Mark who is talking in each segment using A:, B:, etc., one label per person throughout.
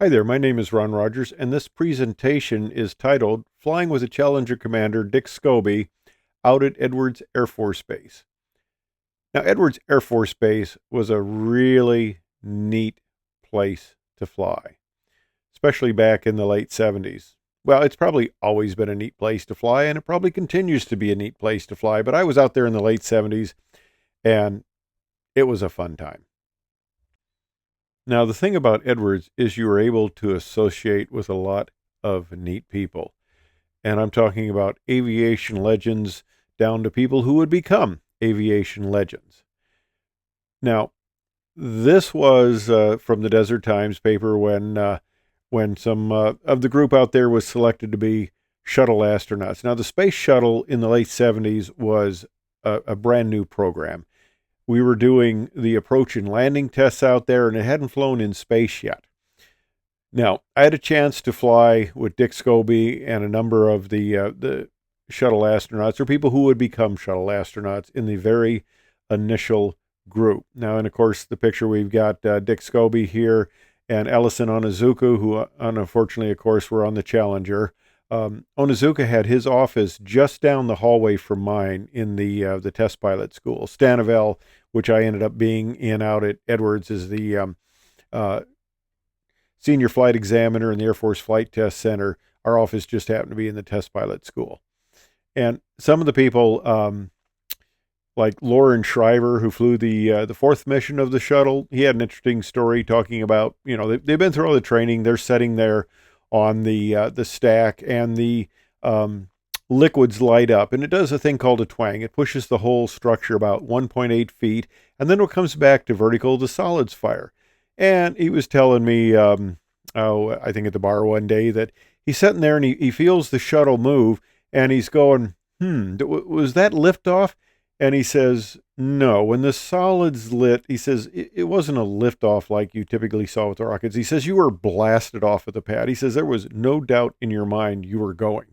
A: Hi there, my name is Ron Rogers, and this presentation is titled Flying with a Challenger Commander Dick Scobee out at Edwards Air Force Base. Now, Edwards Air Force Base was a really neat place to fly, especially back in the late 70s. Well, it's probably always been a neat place to fly, and it probably continues to be a neat place to fly, but I was out there in the late 70s, and it was a fun time. Now, the thing about Edwards is you were able to associate with a lot of neat people. And I'm talking about aviation legends down to people who would become aviation legends. Now, this was from the Desert Times paper when some of the group out there was selected to be shuttle astronauts. Now, the space shuttle in the late 70s was a brand new program. We were doing the approach and landing tests out there, and it hadn't flown in space yet. Now, I had a chance to fly with Dick Scobee and a number of the shuttle astronauts, or people who would become shuttle astronauts, in the very initial group. Now, and of course, the picture we've got Dick Scobee here and Ellison Onizuka, who unfortunately, of course, were on the Challenger. Onizuka had his office just down the hallway from mine in the test pilot school. Stanivel, which I ended up being in out at Edwards, is the senior flight examiner in the Air Force Flight Test Center. Our office just happened to be in the test pilot school. And some of the people, like Lauren Shriver, who flew the fourth mission of the shuttle, he had an interesting story talking about, they've been through all the training. They're sitting there on the stack, and the liquids light up, and it does a thing called a twang. It pushes the whole structure about 1.8 feet, and then it comes back to vertical to solids fire. And he was telling me, I think at the bar one day, that he's sitting there and he feels the shuttle move, and he's going, was that liftoff? And he says, no, when the solids lit, he says, it wasn't a liftoff like you typically saw with the rockets. He says, you were blasted off of the pad. He says, there was no doubt in your mind you were going.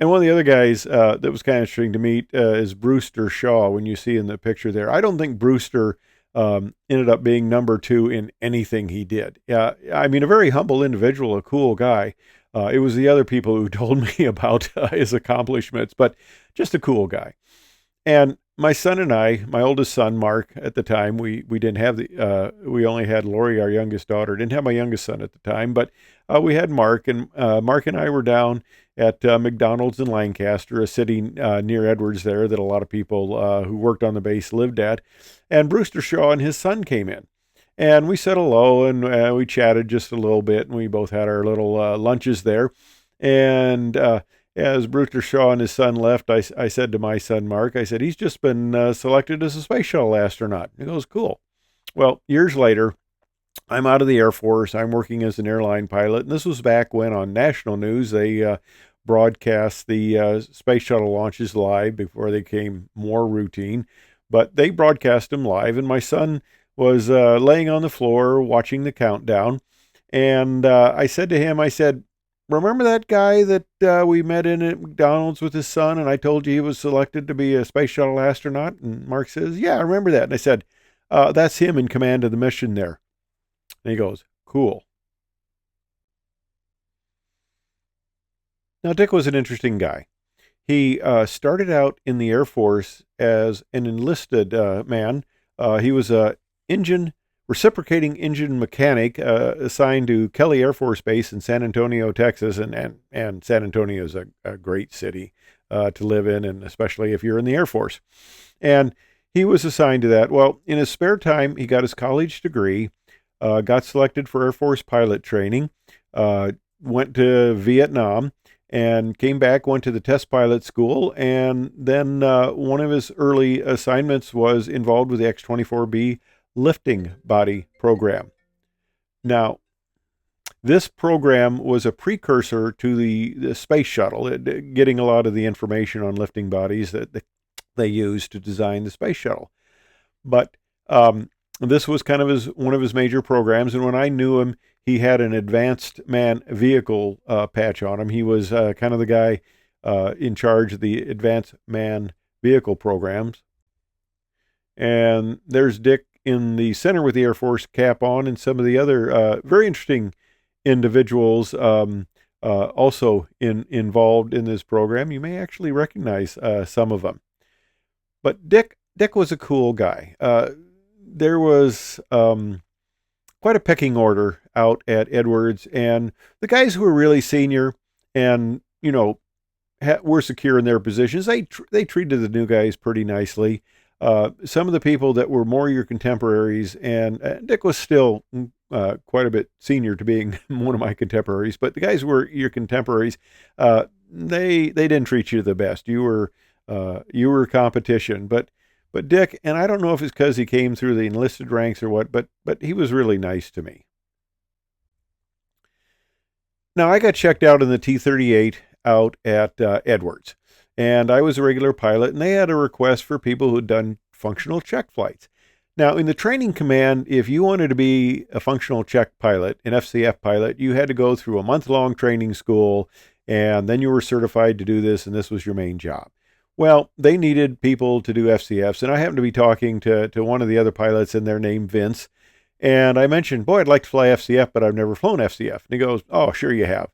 A: And one of the other guys that was kind of interesting to meet is Brewster Shaw, when you see in the picture there. I don't think Brewster ended up being number two in anything he did. I mean, a very humble individual, a cool guy. It was the other people who told me about his accomplishments, but just a cool guy. And my son and I, my oldest son, Mark, at the time, we didn't have we only had Lori, our youngest daughter. Didn't have my youngest son at the time, but we had Mark, and Mark and I were down at McDonald's in Lancaster, a city near Edwards there that a lot of people who worked on the base lived at. And Brewster Shaw and his son came in. And we said hello, and we chatted just a little bit, and we both had our little lunches there. And as Brewster Shaw and his son left, I said to my son, Mark, I said, he's just been selected as a space shuttle astronaut. He goes, cool. Well, years later, I'm out of the Air Force. I'm working as an airline pilot. And this was back when on national news, they broadcast the space shuttle launches live before they became more routine. But they broadcast them live. And my son was laying on the floor watching the countdown. And I said to him, I said, remember that guy that we met in at McDonald's with his son, and I told you he was selected to be a space shuttle astronaut? And Mark says, yeah, I remember that. And I said, that's him in command of the mission there. And he goes, cool. Now, Dick was an interesting guy. He started out in the Air Force as an enlisted man. He was a reciprocating engine mechanic assigned to Kelly Air Force Base in San Antonio, Texas, and San Antonio is a great city to live in, and especially if you're in the Air Force. And he was assigned to that. Well, in his spare time, he got his college degree, got selected for Air Force pilot training, went to Vietnam, and came back, went to the test pilot school, and then one of his early assignments was involved with the X-24B lifting body program. Now, this program was a precursor to the space shuttle, getting a lot of the information on lifting bodies that they used to design the space shuttle. But this was kind of one of his major programs, and when I knew him, he had an advanced man vehicle patch on him. He was kind of the guy in charge of the advanced man vehicle programs. And there's Dick in the center with the Air Force cap on, and some of the other very interesting individuals also involved in this program. You may actually recognize some of them. But Dick was a cool guy. There was quite a pecking order out at Edwards, and the guys who were really senior and were secure in their positions, they treated the new guys pretty nicely. Some of the people that were more your contemporaries, and Dick was still quite a bit senior to being one of my contemporaries, but the guys who were your contemporaries, they didn't treat you the best. You were competition, but Dick, and I don't know if it's because he came through the enlisted ranks or what, but he was really nice to me. Now I got checked out in the T-38 out at Edwards, and I was a regular pilot, and they had a request for people who'd done functional check flights. Now, in the training command, if you wanted to be a functional check pilot, an FCF pilot, you had to go through a month-long training school, and then you were certified to do this, and this was your main job. Well, they needed people to do FCFs, and I happened to be talking to one of the other pilots in there named Vince, and I mentioned, boy, I'd like to fly FCF, but I've never flown FCF. And he goes, oh, sure you have.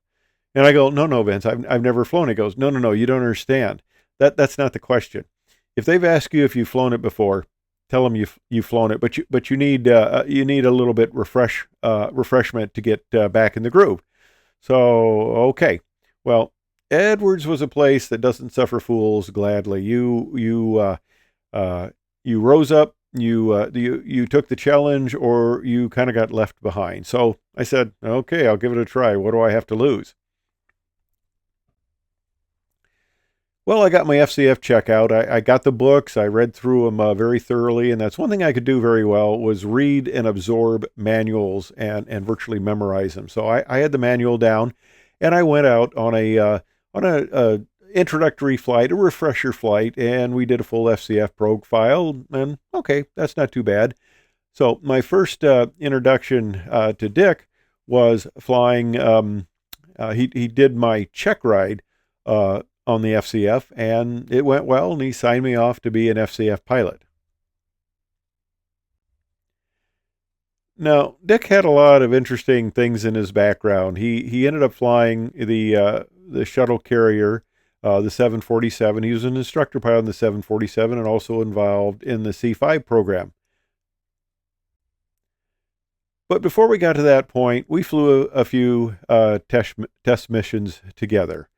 A: And I go, no, Vince, I've never flown. He goes, no, you don't understand. That's not the question. If they've asked you if you've flown it before, tell them you've flown it, but you need a little bit refreshment to get back in the groove. So okay, well, Edwards was a place that doesn't suffer fools gladly. You rose up, you took the challenge, or you kind of got left behind. So I said, okay, I'll give it a try. What do I have to lose? Well, I got my FCF checkout. I got the books. I read through them very thoroughly, and that's one thing I could do very well was read and absorb manuals and virtually memorize them. So I had the manual down, and I went out on a introductory flight, a refresher flight, and we did a full FCF profile, and okay, that's not too bad. So my first introduction to Dick was flying. He did my check ride on the FCF, and it went well, and he signed me off to be an FCF pilot. Now, Dick had a lot of interesting things in his background. He ended up flying the shuttle carrier, the 747. He was an instructor pilot on the 747 and also involved in the C5 program. But before we got to that point, we flew a few test missions together.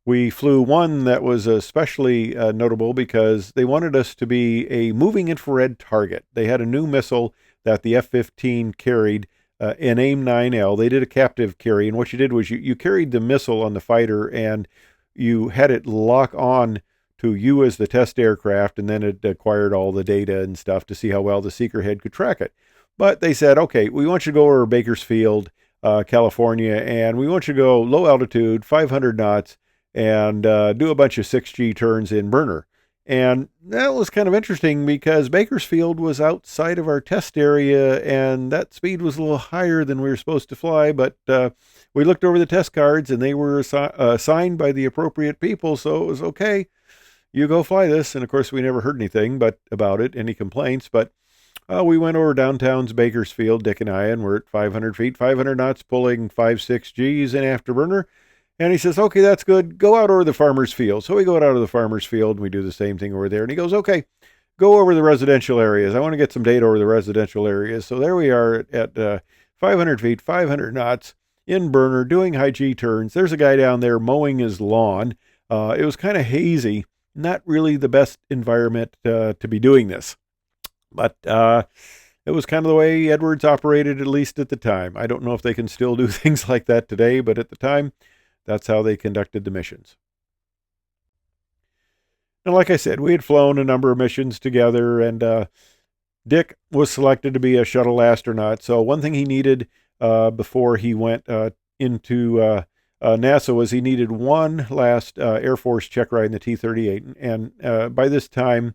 A: We flew one that was especially notable because they wanted us to be a moving infrared target. They had a new missile that the F-15 carried, an AIM-9L. They did a captive carry, and what you did was you carried the missile on the fighter, and you had it lock on to you as the test aircraft, and then it acquired all the data and stuff to see how well the seeker head could track it. But they said, okay, we want you to go over Bakersfield, California, and we want you to go low altitude, 500 knots, and do a bunch of 6G turns in burner. And that was kind of interesting because Bakersfield was outside of our test area, and that speed was a little higher than we were supposed to fly, but we looked over the test cards, and they were assigned by the appropriate people, so it was okay. You go fly this, and of course we never heard anything about it, any complaints, but we went over downtown's Bakersfield, Dick and I, and we're at 500 feet, 500 knots, pulling 5-6 Gs in afterburner. And he says, okay, that's good. Go out over the farmer's field. So we go out of the farmer's field, and we do the same thing over there. And he goes, okay, go over the residential areas. I want to get some data over the residential areas. So there we are at 500 feet, 500 knots, in burner, doing high G turns. There's a guy down there mowing his lawn. It was kind of hazy. Not really the best environment to be doing this. But it was kind of the way Edwards operated, at least at the time. I don't know if they can still do things like that today, but at the time, that's how they conducted the missions. And like I said, we had flown a number of missions together, and Dick was selected to be a shuttle astronaut. So one thing he needed before he went into NASA was he needed one last Air Force check ride in the T-38. And by this time,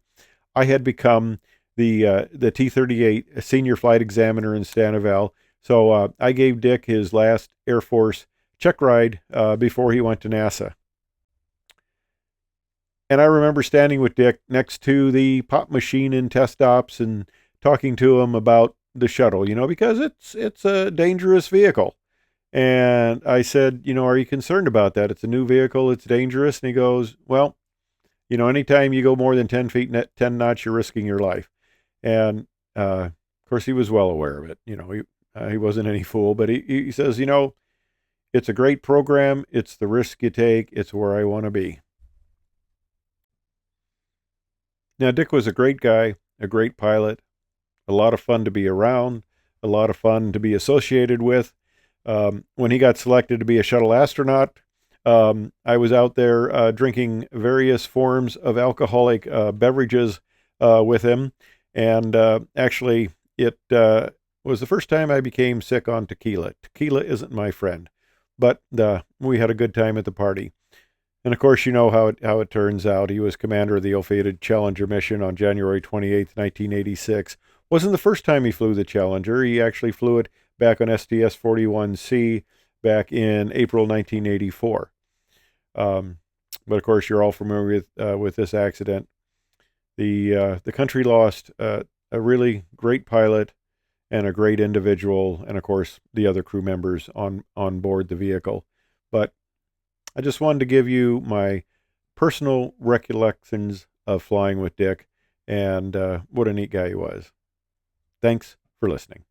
A: I had become the T-38 senior flight examiner in Stanival. So I gave Dick his last Air Force check ride before he went to NASA. And I remember standing with Dick next to the pop machine in test ops and talking to him about the shuttle, because it's a dangerous vehicle. And I said, are you concerned about that? It's a new vehicle. It's dangerous. And he goes, well, anytime you go more than 10 feet, 10 knots, you're risking your life. And of course, he was well aware of it. He wasn't any fool, but he says, it's a great program. It's the risk you take. It's where I want to be. Now, Dick was a great guy, a great pilot, a lot of fun to be around, a lot of fun to be associated with. When he got selected to be a shuttle astronaut, I was out there drinking various forms of alcoholic beverages with him. And actually, it was the first time I became sick on tequila. Tequila isn't my friend, but we had a good time at the party. And of course, you know how it turns out. He was commander of the ill-fated Challenger mission on January 28th, 1986. Wasn't the first time he flew the Challenger. He actually flew it back on STS-41C back in April 1984. But of course, you're all familiar with this accident. The country lost a really great pilot and a great individual, and of course, the other crew members on board the vehicle. But I just wanted to give you my personal recollections of flying with Dick and what a neat guy he was. Thanks for listening.